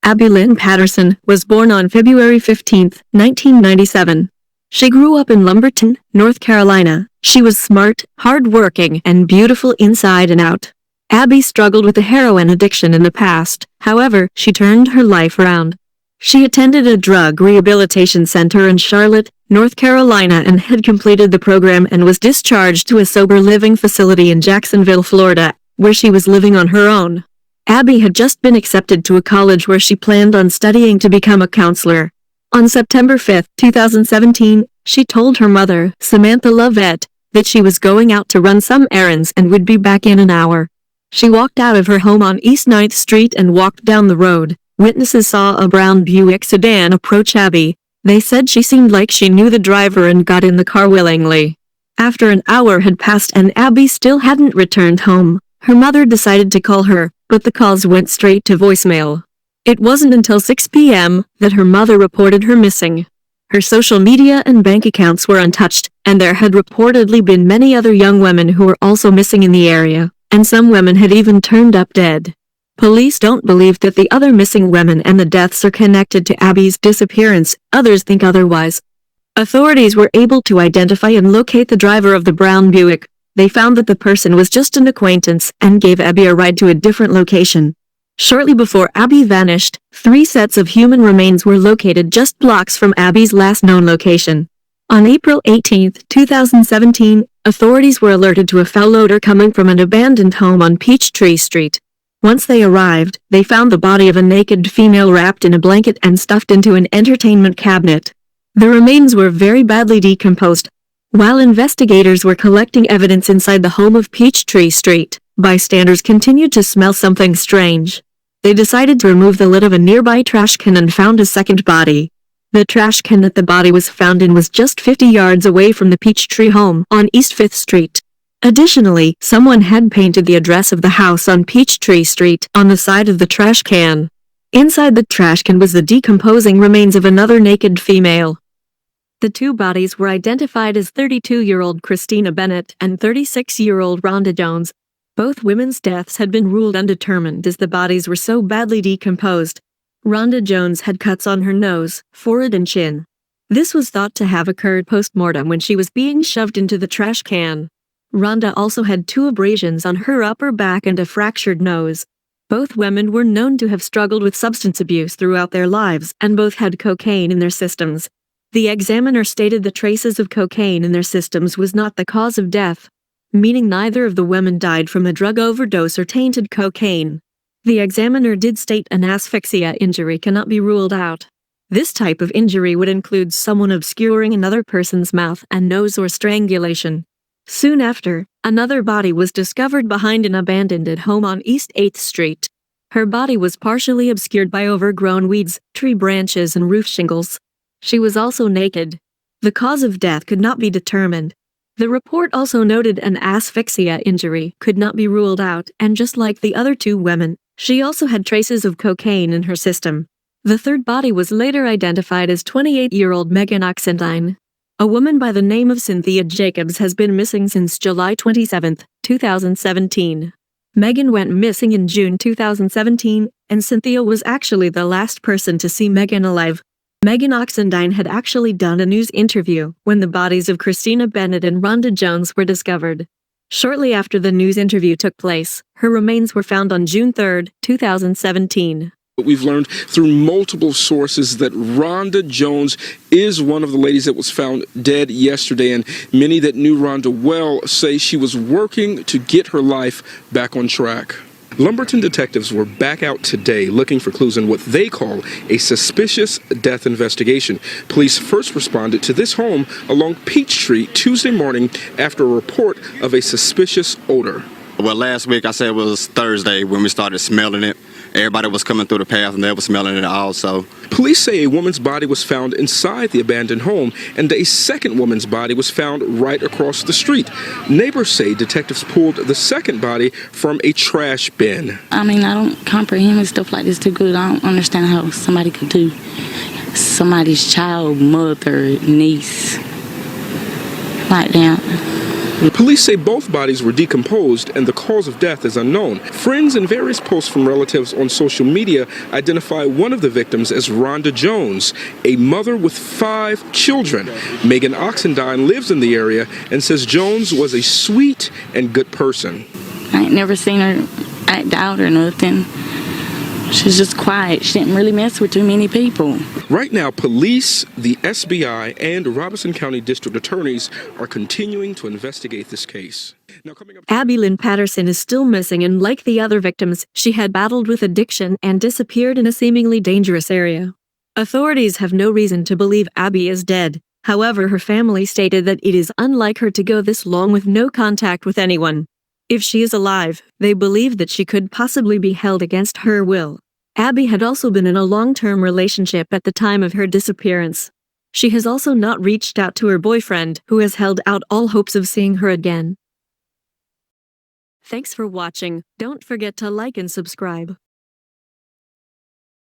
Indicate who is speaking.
Speaker 1: Abby Lynn Patterson was born on February 15, 1997. She grew up in Lumberton, North Carolina. She was smart, hard-working, and beautiful inside and out. Abby struggled with a heroin addiction in the past. However, she turned her life around. She attended a drug rehabilitation center in Charlotte, North Carolina, and had completed the program and was discharged to a sober living facility in Jacksonville, Florida, where she was living on her own. Abby had just been accepted to a college where she planned on studying to become a counselor. On September 5, 2017, she told her mother, Samantha Lovett, that she was going out to run some errands and would be back in an hour. She walked out of her home on East 9th Street and walked down the road. Witnesses saw a brown Buick sedan approach Abby. They said she seemed like she knew the driver and got in the car willingly. After an hour had passed and Abby still hadn't returned home, her mother decided to call her, but the calls went straight to voicemail. It wasn't until 6 p.m. that her mother reported her missing. Her social media and bank accounts were untouched, and there had reportedly been many other young women who were also missing in the area, and some women had even turned up dead. Police don't believe that the other missing women and the deaths are connected to Abby's disappearance. Others think otherwise. Authorities were able to identify and locate the driver of the brown Buick. They found that the person was just an acquaintance and gave Abby a ride to a different location. Shortly before Abby vanished, 3 sets of human remains were located just blocks from Abby's last known location. On April 18, 2017, authorities were alerted to a foul odor coming from an abandoned home on Peachtree Street. Once they arrived, they found the body of a naked female wrapped in a blanket and stuffed into an entertainment cabinet. The remains were very badly decomposed. While investigators were collecting evidence inside the home of Peachtree Street, bystanders continued to smell something strange. They decided to remove the lid of a nearby trash can and found a second body. The trash can that the body was found in was just 50 yards away from the Peachtree home on East 5th Street. Additionally, someone had painted the address of the house on Peachtree Street on the side of the trash can. Inside the trash can was the decomposing remains of another naked female. The 2 bodies were identified as 32-year-old Christina Bennett and 36-year-old Rhonda Jones. Both women's deaths had been ruled undetermined as the bodies were so badly decomposed. Rhonda Jones had cuts on her nose, forehead and chin. This was thought to have occurred post-mortem when she was being shoved into the trash can. Rhonda also had 2 abrasions on her upper back and a fractured nose. Both women were known to have struggled with substance abuse throughout their lives, and both had cocaine in their systems. The examiner stated the traces of cocaine in their systems was not the cause of death, meaning neither of the women died from a drug overdose or tainted cocaine. The examiner did state an asphyxia injury cannot be ruled out. This type of injury would include someone obscuring another person's mouth and nose or strangulation. Soon after, another body was discovered behind an abandoned home on East 8th Street. Her body was partially obscured by overgrown weeds, tree branches, and roof shingles. She was also naked. The cause of death could not be determined. The report also noted an asphyxia injury could not be ruled out, and just like the other 2 women, she also had traces of cocaine in her system. The third body was later identified as 28-year-old Megan Oxendine. A woman by the name of Cynthia Jacobs has been missing since July 27, 2017. Megan went missing in June 2017, and Cynthia was actually the last person to see Megan alive. Megan Oxendine had actually done a news interview when the bodies of Christina Bennett and Rhonda Jones were discovered. Shortly after the news interview took place, her remains were found on June 3, 2017.
Speaker 2: We've learned through multiple sources that Rhonda Jones is one of the ladies that was found dead yesterday, and many that knew Rhonda well say she was working to get her life back on track. Lumberton detectives were back out today looking for clues in what they call a suspicious death investigation. Police first responded to this home along Peachtree Tuesday morning after a report of a suspicious odor.
Speaker 3: Well, last week I said it was Thursday when we started smelling it. Everybody was coming through the path and they were smelling it also.
Speaker 2: Police say a woman's body was found inside the abandoned home, and a second woman's body was found right across the street. Neighbors say detectives pulled the second body from a trash bin.
Speaker 4: I mean, I don't comprehend with stuff like this too good. I don't understand how somebody could do somebody's child, mother, niece like that.
Speaker 2: Police say both bodies were decomposed and the cause of death is unknown. Friends and various posts from relatives on social media identify one of the victims as Rhonda Jones, a mother with 5 children. Megan Oxendine lives in the area and says Jones was a sweet and good person.
Speaker 4: I ain't never seen her act out or nothing. She's just quiet. She didn't really mess with too many people.
Speaker 2: Right now, police, the FBI, and Robeson County District Attorneys are continuing to investigate this case. Now, coming up,
Speaker 1: Abby Lynn Patterson is still missing, and like the other victims, she had battled with addiction and disappeared in a seemingly dangerous area. Authorities have no reason to believe Abby is dead. However, her family stated that it is unlike her to go this long with no contact with anyone. If she is alive, they believe that she could possibly be held against her will. Abby had also been in a long-term relationship at the time of her disappearance. She has also not reached out to her boyfriend, who has held out all hopes of seeing her again. Thanks for watching. Don't forget to like and subscribe.